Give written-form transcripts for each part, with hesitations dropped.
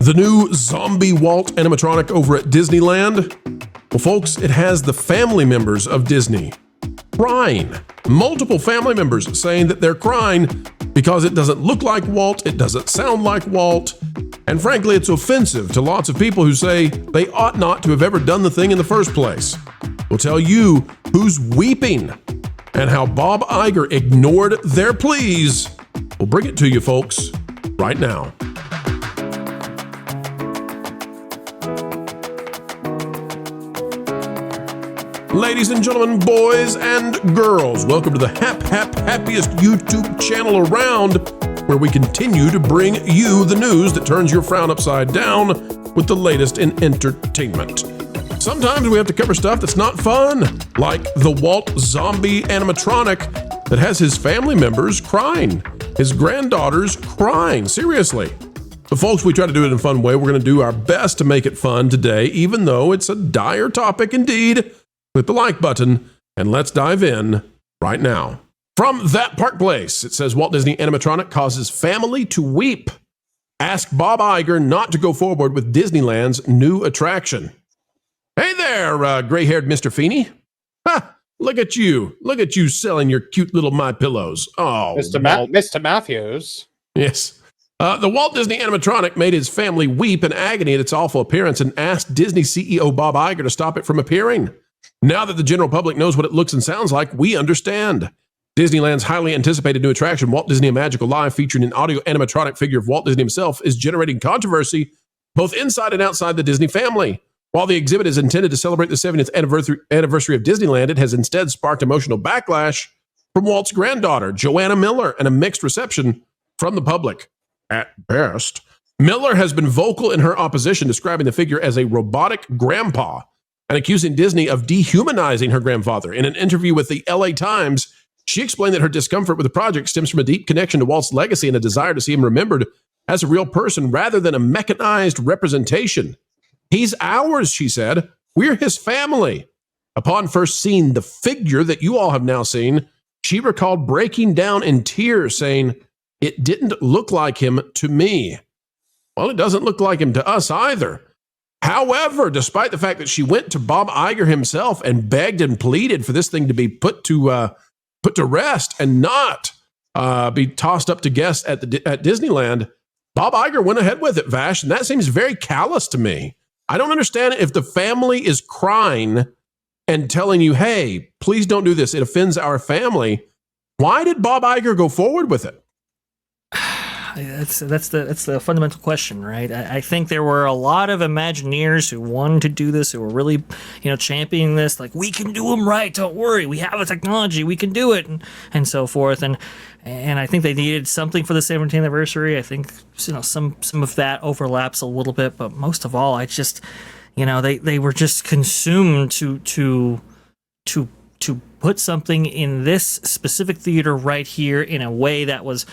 The new zombie Walt animatronic over at Disneyland? Well, folks, it has the family members of Disney crying. Multiple family members saying that they're crying because it doesn't look like Walt, it doesn't sound like Walt, and frankly, it's offensive to lots of people who say they ought not to have ever done the thing in the first place. We'll tell you who's weeping and how Bob Iger ignored their pleas. We'll bring it to you, folks, right now. Ladies and gentlemen, boys and girls, welcome to the happiest YouTube channel around, where we continue to bring you the news that turns your frown upside down with the latest in entertainment. Sometimes we have to cover stuff that's not fun, like the Walt zombie animatronic that has his family members crying, his granddaughters crying, seriously. But folks, we try to do it in a fun way. We're going to do our best to make it fun today, even though it's a dire topic indeed. Click the like button, and let's dive in right now. From That Park Place, it says Walt Disney Animatronic causes family to weep. Ask Bob Iger not to go forward with Disneyland's new attraction. Hey there, gray-haired Mr. Feeney. Ha! Look at you. Look at you selling your cute little My Pillows. Oh, Mr. Matthews. Yes. The Walt Disney Animatronic made his family weep in agony at its awful appearance and asked Disney CEO Bob Iger to stop it from appearing. Now that the general public knows what it looks and sounds like, we understand. Disneyland's highly anticipated new attraction, Walt Disney: A Magical Life, featuring an audio animatronic figure of Walt Disney himself, is generating controversy both inside and outside the Disney family. While the exhibit is intended to celebrate the 70th anniversary of Disneyland, it has instead sparked emotional backlash from Walt's granddaughter, Joanna Miller, and a mixed reception from the public. At best, Miller has been vocal in her opposition, describing the figure as a robotic grandpa and accusing Disney of dehumanizing her grandfather. In an interview with the LA Times, she explained that her discomfort with the project stems from a deep connection to Walt's legacy and a desire to see him remembered as a real person rather than a mechanized representation. He's ours, she said. We're his family. Upon first seeing the figure that you all have now seen, she recalled breaking down in tears, saying, "It didn't look like him to me." Well, it doesn't look like him to us either. However, despite the fact that she went to Bob Iger himself and begged and pleaded for this thing to be put to rest and not be tossed up to guests at Disneyland, Bob Iger went ahead with it, Vash, and that seems very callous to me. I don't understand if the family is crying and telling you, "Hey, please don't do this. It offends our family." Why did Bob Iger go forward with it? That's the fundamental question, right? I think there were a lot of Imagineers who wanted to do this, who were really, championing this, like, we can do them right, don't worry, we have the technology, we can do it, and so forth, and I think they needed something for the 17th anniversary. I think some of that overlaps a little bit, but most of all, I just, they were just consumed to put something in this specific theater right here in a way that was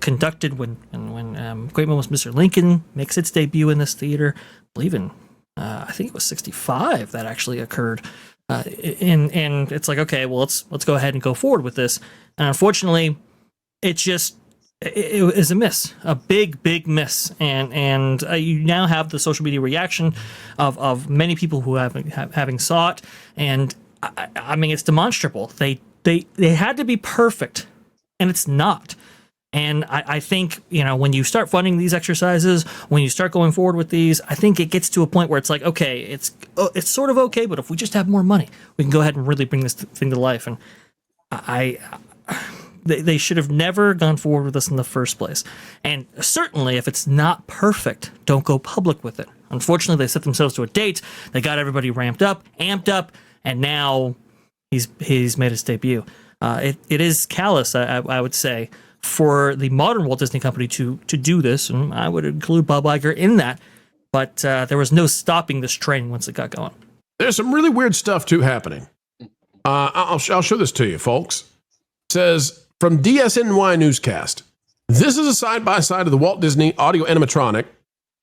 conducted when Great Moments Mr. Lincoln makes its debut in this theater. I believe in, I think it was 65 that actually occurred. And it's like, okay, well, let's go ahead and go forward with this. And unfortunately, it is a miss, a big miss. And you now have the social media reaction of many people who having saw it. And I mean, it's demonstrable. They had to be perfect, and it's not. And I think, when you start funding these exercises, when you start going forward with these, I think it gets to a point where it's like, okay, it's sort of okay, but if we just have more money, we can go ahead and really bring this thing to life. And they should have never gone forward with this in the first place. And certainly, if it's not perfect, don't go public with it. Unfortunately, they set themselves to a date. They got everybody amped up, and now he's made his debut. It is callous, I would say, for the modern Walt Disney Company to do this, and I would include Bob Iger in that, but there was no stopping this train once it got going. There's some really weird stuff, too, happening. I'll show this to you, folks. It says, from DSNY Newscast, this is a side-by-side of the Walt Disney audio animatronic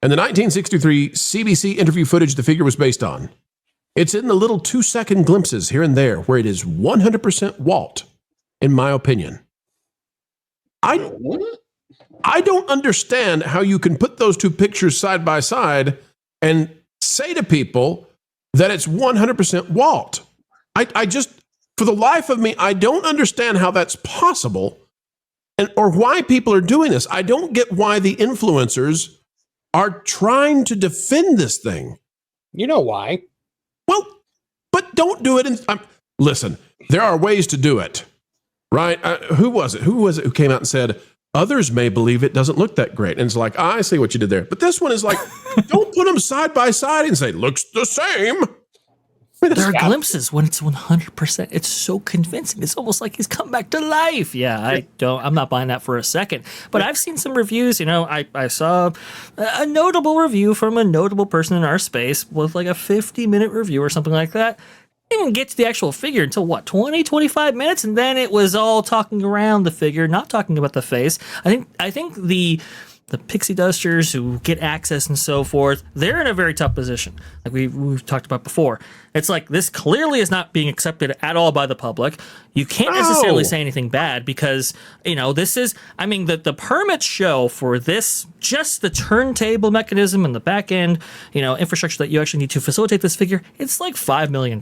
and the 1963 CBC interview footage the figure was based on. It's in the little 2-second glimpses here and there where it is 100% Walt, in my opinion. I don't understand how you can put those two pictures side by side and say to people that it's 100% Walt. I just, for the life of me, I don't understand how that's possible or why people are doing this. I don't get why the influencers are trying to defend this thing. You know why? Well, but don't do it. Listen, there are ways to do it, right? Who was it who came out and said, others may believe it doesn't look that great? And it's like, I see what you did there. But this one is like, don't put them side by side and say, looks the same. There are glimpses when it's 100%. It's so convincing. It's almost like he's come back to life. Yeah, I'm not buying that for a second. But I've seen some reviews. I saw a notable review from a notable person in our space with like a 50-minute review or something like that. Didn't even get to the actual figure until 25 minutes, and then it was all talking around the figure, not talking about the face. I think the pixie dusters who get access and so forth, they're in a very tough position, like we've talked about before. It's like this clearly is not being accepted at all by the public. You can't necessarily say anything bad because, this is, the permits show for this, just the turntable mechanism and the back end, infrastructure that you actually need to facilitate this figure, it's like $5 million.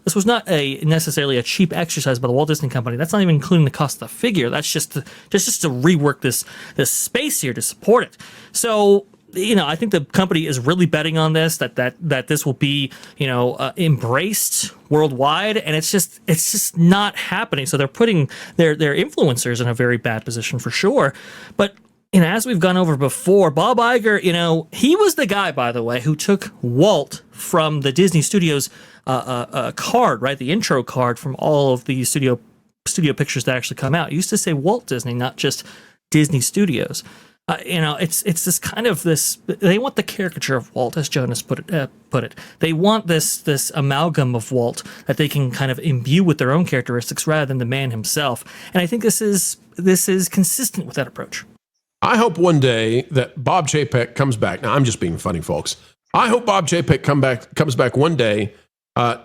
This was not necessarily a cheap exercise by the Walt Disney Company. That's not even including the cost of the figure. That's just to rework this space here to support it. So, I think the company is really betting on this, that this will be, embraced worldwide, and it's just not happening. So they're putting their influencers in a very bad position for sure. But as we've gone over before, Bob Iger, he was the guy, by the way, who took Walt from the Disney Studios card, right, the intro card from all of the studio pictures that actually come out. It used to say Walt Disney, not just Disney Studios. It's this kind of this. They want the caricature of Walt, as Jonas put it. They want this amalgam of Walt that they can kind of imbue with their own characteristics rather than the man himself. And I think this is consistent with that approach. I hope one day that Bob Chapek comes back. Now I'm just being funny, folks. I hope Bob Chapek comes back one day,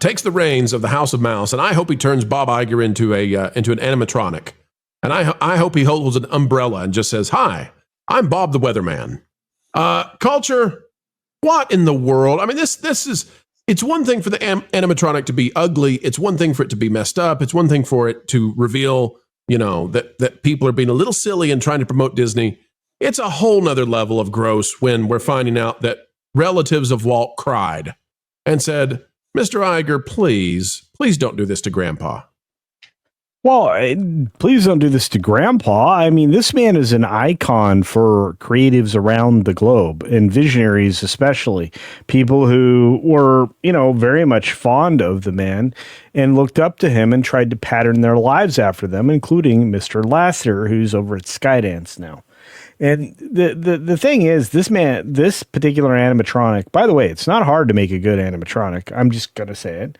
takes the reins of the House of Mouse, and I hope he turns Bob Iger into an animatronic. And I hope he holds an umbrella and just says, "Hi, I'm Bob the Weatherman." Culture, what in the world? This is, it's one thing for the animatronic to be ugly. It's one thing for it to be messed up. It's one thing for it to reveal, that people are being a little silly and trying to promote Disney. It's a whole nother level of gross when we're finding out that relatives of Walt cried and said, "Mr. Iger, please don't do this to Grandpa." Well, please don't do this to Grandpa. This man is an icon for creatives around the globe and visionaries, especially people who were, very much fond of the man and looked up to him and tried to pattern their lives after them, including Mr. Lasseter, who's over at Skydance now. And the thing is, this particular animatronic, by the way, it's not hard to make a good animatronic. I'm just going to say it.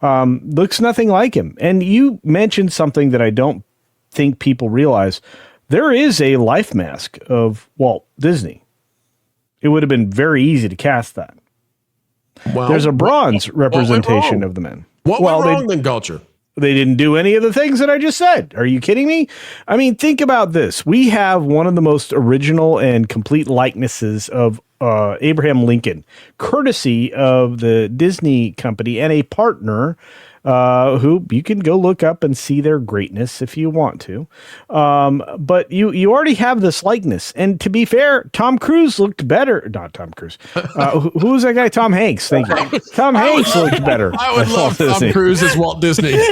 Looks nothing like him. And you mentioned something that I don't think people realize. There is a life mask of Walt Disney. It would have been very easy to cast that. Well, there's a bronze representation of the men. What went wrong then, Culture? They didn't do any of the things that I just said. Are you kidding me? Think about this. We have one of the most original and complete likenesses of Abraham Lincoln, courtesy of the Disney company and a partner who you can go look up and see their greatness if you want to. But you already have this likeness. And to be fair, Tom Cruise looked better. Not Tom Cruise. Who was that guy? Tom Hanks. Thank you. Tom Hanks looked better. I would love Tom Cruise as Walt Disney. Me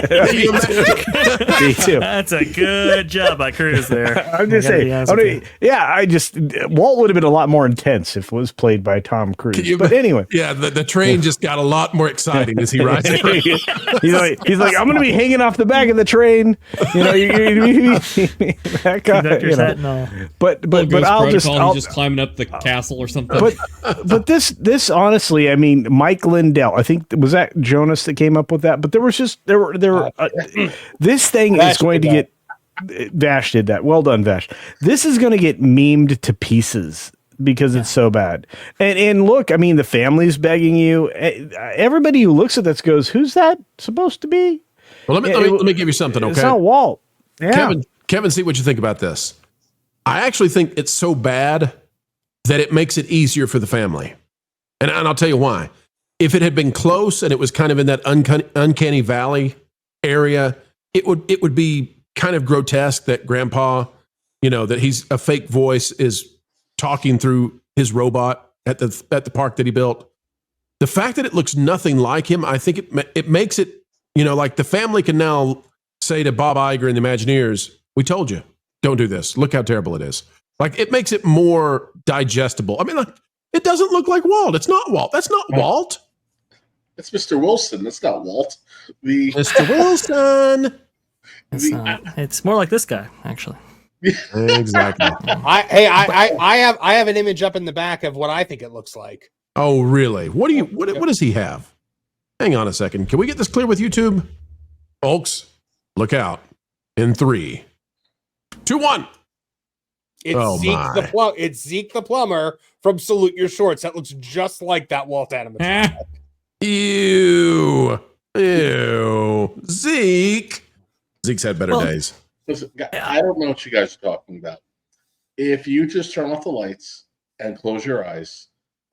too. That's a good job by Cruise there. I'm just saying. Walt would have been a lot more intense if it was played by Tom Cruise. But anyway. Yeah, the train just got a lot more exciting as he rides. He's like, I'm going to be hanging off the back of the train. That guy. But I'll just climbing up the castle or something. But this honestly, Mike Lindell, I think was that Jonas that came up with that. But there were this thing is going to get. Vash did that. Well done, Vash. This is going to get memed to pieces because it's so bad. And look, the family's begging you. Everybody who looks at this goes, "Who's that supposed to be?" Well, let me give you something, okay? It's not Walt. Yeah. Kevin, see what you think about this. I actually think it's so bad that it makes it easier for the family. And I'll tell you why. If it had been close and it was kind of in that uncanny valley area, it would be kind of grotesque that Grandpa, that he's a fake voice is talking through his robot at the park that he built. The fact that it looks nothing like him, I think it makes it, like the family can now say to Bob Iger and the Imagineers, "We told you, don't do this. Look how terrible it is." Like it makes it more digestible. I mean, like, it doesn't look like Walt. It's not Walt. That's not Walt. It's Mr. Wilson. That's not Walt. Mr. Wilson. It's more like this guy, actually. Exactly. I have an image up in the back of what I think it looks like. Oh, really? What does he have? Hang on a second. Can we get this clear with YouTube? Folks, look out. In 3, 2, 1. It's Zeke the plumber from Salute Your Shorts. That looks just like that Walt animatronic. Ew. Zeke. Zeke's had better days. Listen, I don't know what you guys are talking about. If you just turn off the lights and close your eyes,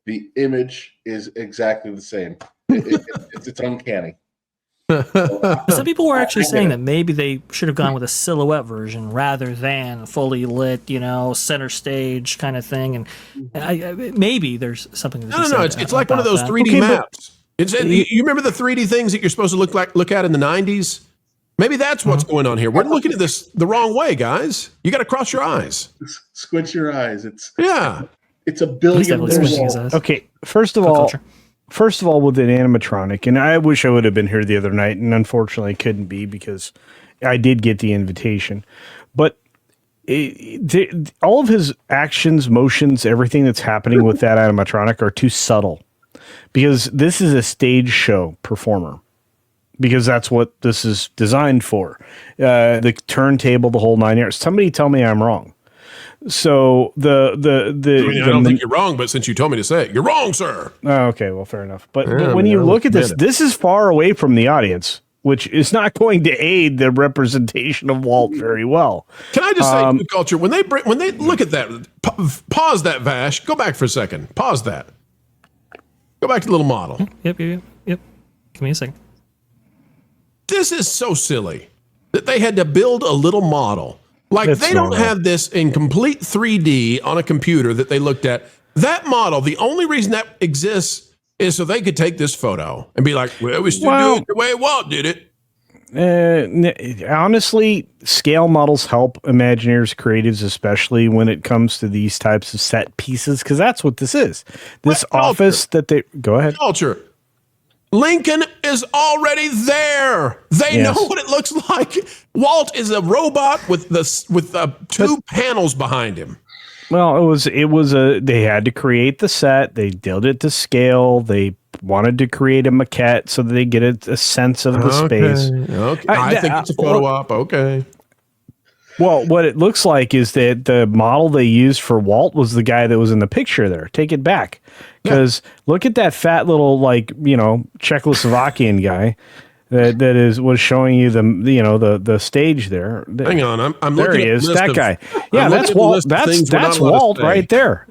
the image is exactly the same. It's uncanny. Some people were actually saying that maybe they should have gone with a silhouette version rather than a fully lit, center stage kind of thing. And maybe there's something. No. It's like one of those 3D maps. You remember the 3D things that you're supposed to look at in the 90s? Maybe that's what's going on here. We're looking at this the wrong way, guys. You got to cross your eyes. Squint your eyes. It's a billion. Okay, first of all, with an animatronic, and I wish I would have been here the other night, and unfortunately I couldn't be because I did get the invitation. But all of his actions, motions, everything that's happening with that animatronic are too subtle. Because this is a stage show performer. Because that's what this is designed for. The turntable, the whole 9 yards. Somebody tell me I'm wrong. So I don't think you're wrong, but since you told me to say it, you're wrong, sir. Oh, okay, well, fair enough. But when you look at this is far away from the audience, which is not going to aid the representation of Walt very well. Can I just say, culture, when they look at that, pause that, Vash. Go back for a second. Pause that. Go back to the little model. Yep. Give me a second. This is so silly that they had to build a little model. Like they don't have this in complete 3D on a computer that they looked at. That model, the only reason that exists is so they could take this photo and be like, well, we still do it the way Walt did it. Honestly, scale models help Imagineers, creatives, especially when it comes to these types of set pieces, because that's what this is. This office that they... Go ahead. Culture. Lincoln is already there. They know what it looks like. Walt is a robot with two panels behind him. Well, they had to create the set. They did it to scale. They wanted to create a maquette so that they get a sense of the space. Okay. I think it's a photo op. Okay. Well, what it looks like is that the model they used for Walt was the guy that was in the picture there. Take it back. Because look at that fat little, Czechoslovakian guy that was showing you the stage there. Hang on, I'm there. Looking He at is that guy. Yeah, that's Walt. That's Walt right there.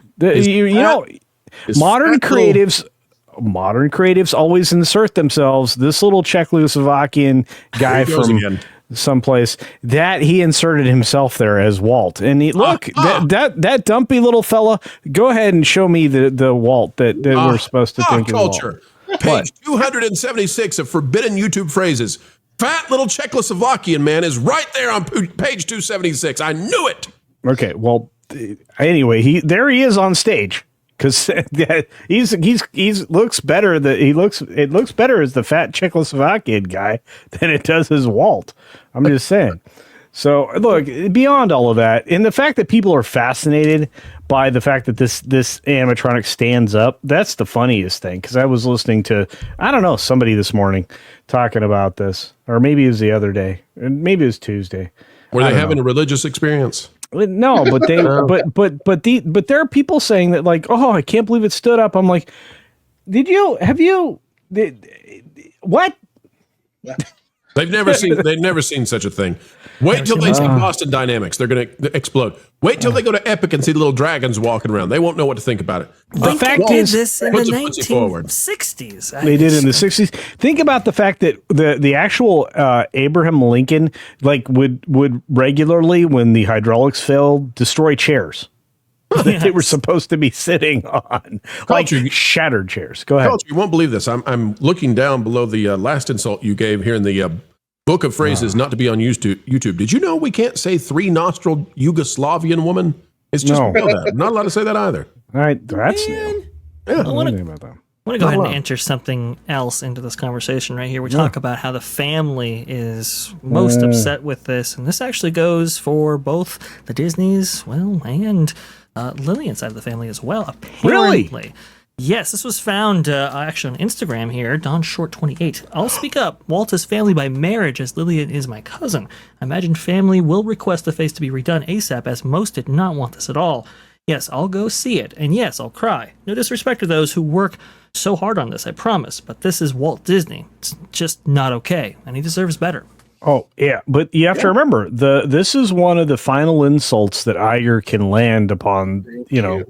Modern creatives always insert themselves. This little Czechoslovakian guy from someplace that he inserted himself there as Walt, and that dumpy little fella. Go ahead and show me the Walt that we're supposed to think is culture. Walt. Page 276 of Forbidden YouTube Phrases. Fat little Czechoslovakian man is right there on page 276. I knew it. Okay, well, anyway, he is on stage. Because he's looks better. It looks better as the fat Czechoslovakian guy than it does as Walt. I'm just saying. So look, beyond all of that, and the fact that people are fascinated by the fact that this animatronic stands up, that's the funniest thing. Because I was listening to somebody this morning talking about this, or maybe it was the other day, maybe it was Tuesday. Were they having a religious experience? No, but they, but there are people saying that I can't believe it stood up. I'm like, what? They've never seen such a thing. Wait till they see Boston Dynamics. They're going to explode. Wait till they go to Epic and see the little dragons walking around. They won't know what to think about it. The fact is, this in the 1960s. They did in the 60s. Think about the fact that the actual Abraham Lincoln would regularly, when the hydraulics failed, destroy chairs that they were supposed to be sitting on, Culture, shattered chairs. Go ahead. Culture, you won't believe this. I'm looking down below the last insult you gave here in the book of phrases not to be on YouTube. Did you know we can't say three-nostril Yugoslavian woman? It's just not allowed to say that either. All right, that's new. Yeah, I want to go ahead and enter something else into this conversation right here. We talk about how the family is most upset with this, and this actually goes for both the Disneys, and Lillian's side of the family as well. Apparently. Really? Yes, this was found actually on Instagram here, Don Short 28. I'll speak up. Walt is family by marriage, as Lillian is my cousin. I imagine family will request the face to be redone ASAP, as most did not want this at all. Yes, I'll go see it, and yes, I'll cry. No disrespect to those who work so hard on this, I promise, but this is Walt Disney. It's just not okay, and he deserves better. Oh, yeah, but you have to remember, this is one of the final insults that Iger can land upon,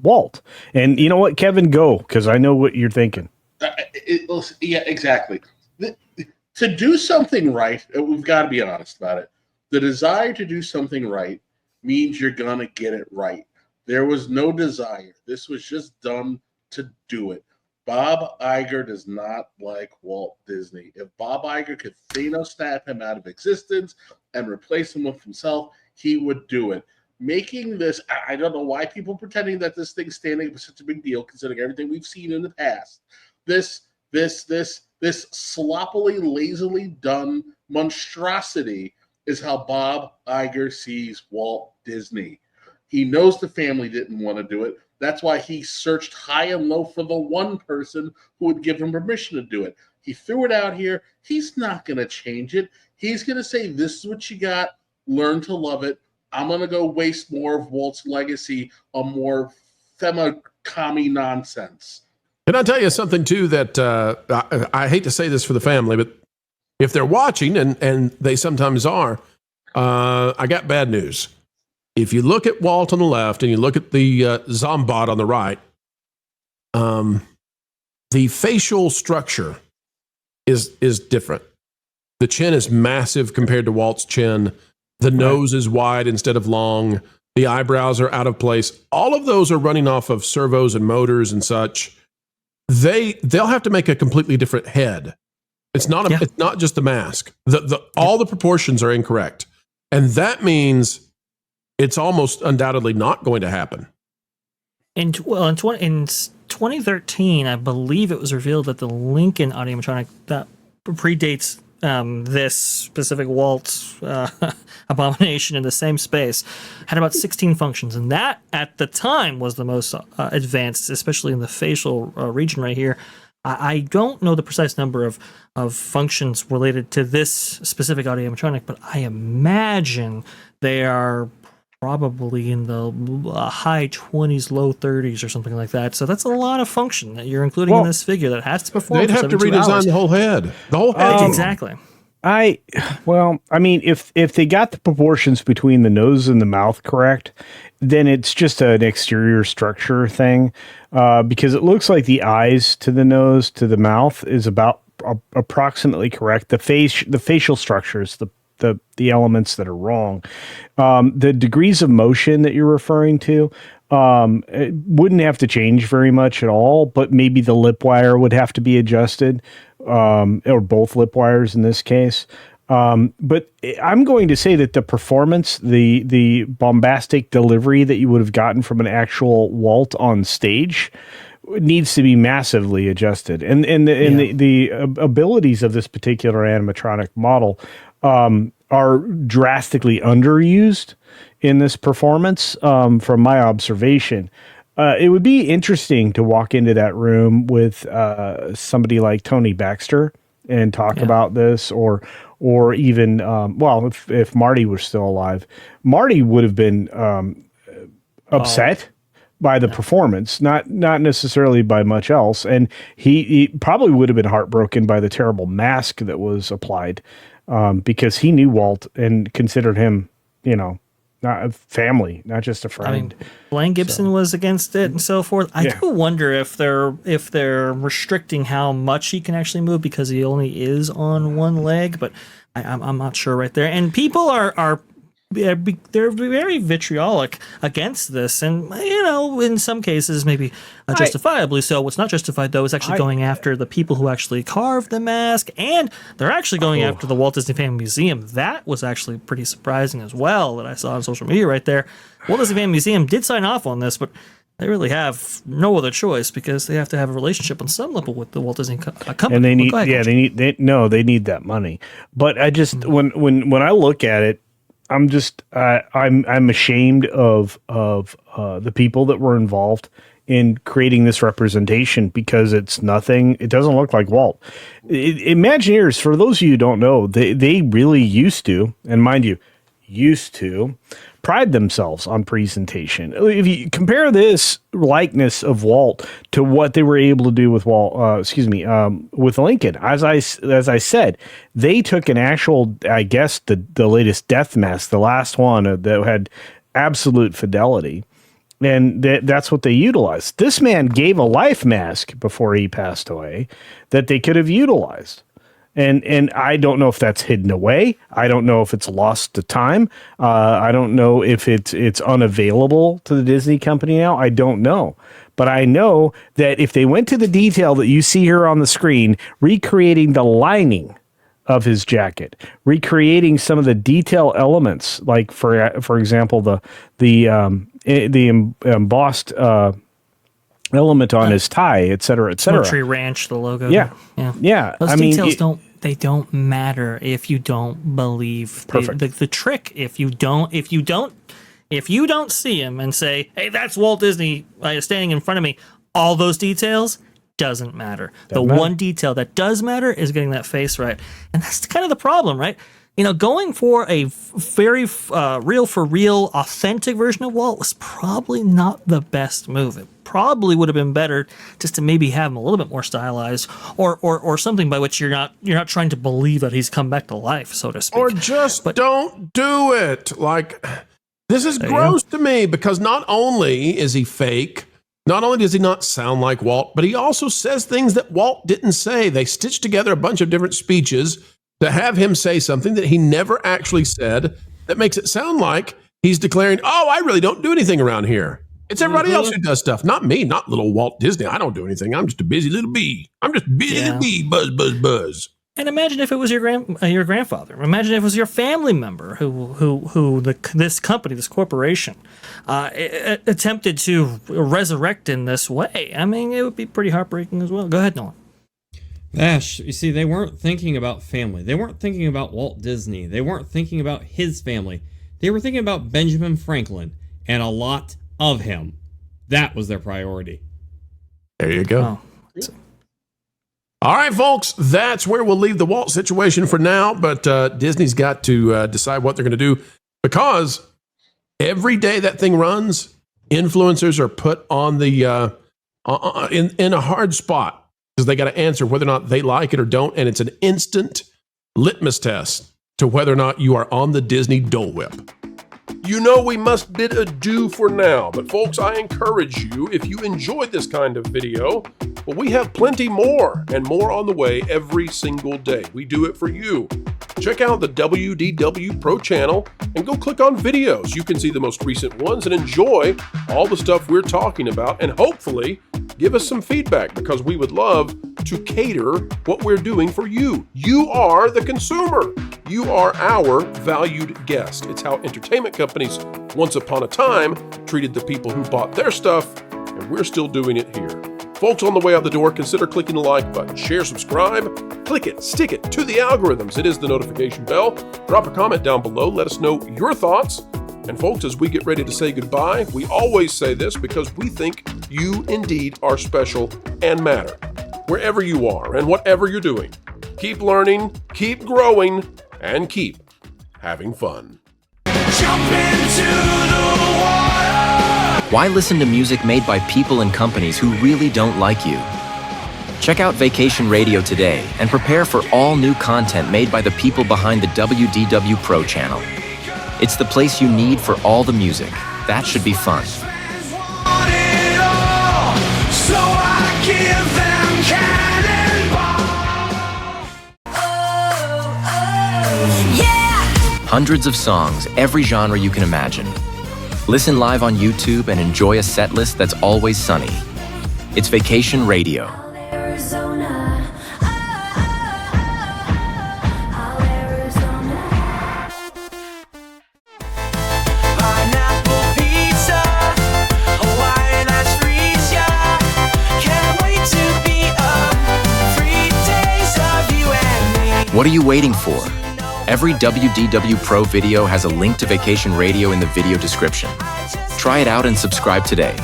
Walt. And you know what, Kevin, go, because I know what you're thinking. Yeah, exactly. To do something right, we've got to be honest about it. The desire to do something right means you're going to get it right. There was no desire. This was just done to do it. Bob Iger does not like Walt Disney. If Bob Iger could snap him out of existence and replace him with himself, he would do it. Making this, I don't know why people are pretending that this thing standing was such a big deal, considering everything we've seen in the past. This sloppily, lazily done monstrosity is how Bob Iger sees Walt Disney. He knows the family didn't want to do it. That's why he searched high and low for the one person who would give him permission to do it. He threw it out here. He's not going to change it. He's going to say, this is what you got. Learn to love it. I'm going to go waste more of Walt's legacy on more commie nonsense. Can I tell you something, too, that I hate to say this for the family, but if they're watching, and they sometimes are, I got bad news. If you look at Walt on the left and you look at the Zombot on the right, the facial structure is different. The chin is massive compared to Walt's chin. The nose is wide instead of long. The eyebrows are out of place. All of those are running off of servos and motors and such. They'll have to make a completely different head. It's not just the mask. All the proportions are incorrect, and that means it's almost undoubtedly not going to happen. In 2013, I believe it was revealed that the Lincoln Animatronic that predates this specific Walt abomination in the same space had about 16 functions, and that at the time was the most advanced, especially in the facial region right here. I don't know the precise number of functions related to this specific animatronic, but I imagine they are probably in the high 20s, low 30s or something like that. So that's a lot of function that you're including in this figure that has to perform. They'd have to redesign the whole head. The whole head. Exactly. I mean, if they got the proportions between the nose and the mouth correct, then it's just an exterior structure thing, because it looks like the eyes to the nose to the mouth is about approximately correct. The facial structures, the elements that are wrong. The degrees of motion that you're referring to, it wouldn't have to change very much at all, but maybe the lip wire would have to be adjusted, or both lip wires in this case. But I'm going to say that the performance, the bombastic delivery that you would have gotten from an actual Walt on stage needs to be massively adjusted. And the abilities of this particular animatronic model are drastically underused in this performance, from my observation. It would be interesting to walk into that room with somebody like Tony Baxter and talk about this, or even if Marty was still alive, Marty would have been upset by the performance, not necessarily by much else, and he probably would have been heartbroken by the terrible mask that was applied. because he knew Walt and considered him, not a family, not just a friend. I mean, Blaine Gibson was against it and so forth. I do wonder if they're restricting how much he can actually move because he only is on one leg, but I'm not sure right there. And people are they're very vitriolic against this, and in some cases maybe justifiably so. What's not justified though is actually going after the people who actually carved the mask, and they're actually going after the Walt Disney Family Museum. That was actually pretty surprising as well that I saw on social media right there. Walt Disney Family Museum did sign off on this, but they really have no other choice because they have to have a relationship on some level with the Walt Disney Company. And they need, they need that money. But I just when I look at it, I'm ashamed of the people that were involved in creating this representation because it's nothing. It doesn't look like Walt. Imagineers, for those of you who don't know, they really used to, and mind you, pride themselves on presentation. If you compare this likeness of Walt to what they were able to do with with Lincoln, as I said, they took an actual, I guess, the latest death mask, the last one that had absolute fidelity, and that's what they utilized. This man gave a life mask before he passed away that they could have utilized. And I don't know if that's hidden away. I don't know if it's lost to time. I don't know if it's unavailable to the Disney company now. I don't know. But I know that if they went to the detail that you see here on the screen, recreating the lining of his jacket, recreating some of the detail elements, like for example the embossed element on his tie, et cetera, et cetera. Country Ranch, the logo. Yeah. Those details don't matter if you don't believe the trick. If you don't see him and say, "Hey, that's Walt Disney standing in front of me," all those details doesn't matter. One detail that does matter is getting that face right, and that's kind of the problem, right? Going for a very real for real, authentic version of Walt was probably not the best move. It probably would have been better just to maybe have him a little bit more stylized, or something by which you're not trying to believe that he's come back to life, so to speak. Or don't do it. Like, this is gross to me because not only is he fake, not only does he not sound like Walt, but he also says things that Walt didn't say. They stitched together a bunch of different speeches to have him say something that he never actually said that makes it sound like he's declaring, "Oh, I really don't do anything around here. It's everybody else who does stuff, not me, not little Walt Disney. I don't do anything. I'm just a busy little bee. I'm just busy little bee, buzz, buzz, buzz." And imagine if it was your grandfather. Imagine if it was your family member who this company, this corporation, attempted to resurrect in this way. I mean, it would be pretty heartbreaking as well. Go ahead, Nolan. Ash, you see, they weren't thinking about family. They weren't thinking about Walt Disney. They weren't thinking about his family. They were thinking about Benjamin Franklin and a lot of him. That was their priority. There you go. All right, folks, that's where we'll leave the Walt situation for now. But Disney's got to decide what they're going to do, because every day that thing runs, influencers are put on the in a hard spot, because they got to answer whether or not they like it or don't. And it's an instant litmus test to whether or not you are on the Disney Dole Whip. We must bid adieu for now. But folks, I encourage you, if you enjoyed this kind of video, well, we have plenty more and more on the way every single day. We do it for you. Check out the WDW Pro Channel and go click on videos. You can see the most recent ones and enjoy all the stuff we're talking about, and hopefully give us some feedback, because we would love to cater what we're doing for you. You are the consumer. You are our valued guest. It's how entertainment companies once upon a time treated the people who bought their stuff, and we're still doing it here. Folks, on the way out the door, consider clicking the like button, share, subscribe, click it, stick it to the algorithms. It is the notification bell. Drop a comment down below. Let us know your thoughts. And folks, as we get ready to say goodbye, we always say this because we think you indeed are special and matter. Wherever you are and whatever you're doing, keep learning, keep growing, and keep having fun. Jump into the water! Why listen to music made by people and companies who really don't like you? Check out Vacation Radio today and prepare for all new content made by the people behind the WDW Pro Channel. It's the place you need for all the music. That should be fun. Hundreds of songs, every genre you can imagine. Listen live on YouTube and enjoy a set list that's always sunny. It's Vacation Radio. What are you waiting for? Every WDW Pro video has a link to Vacation Radio in the video description. Try it out and subscribe today.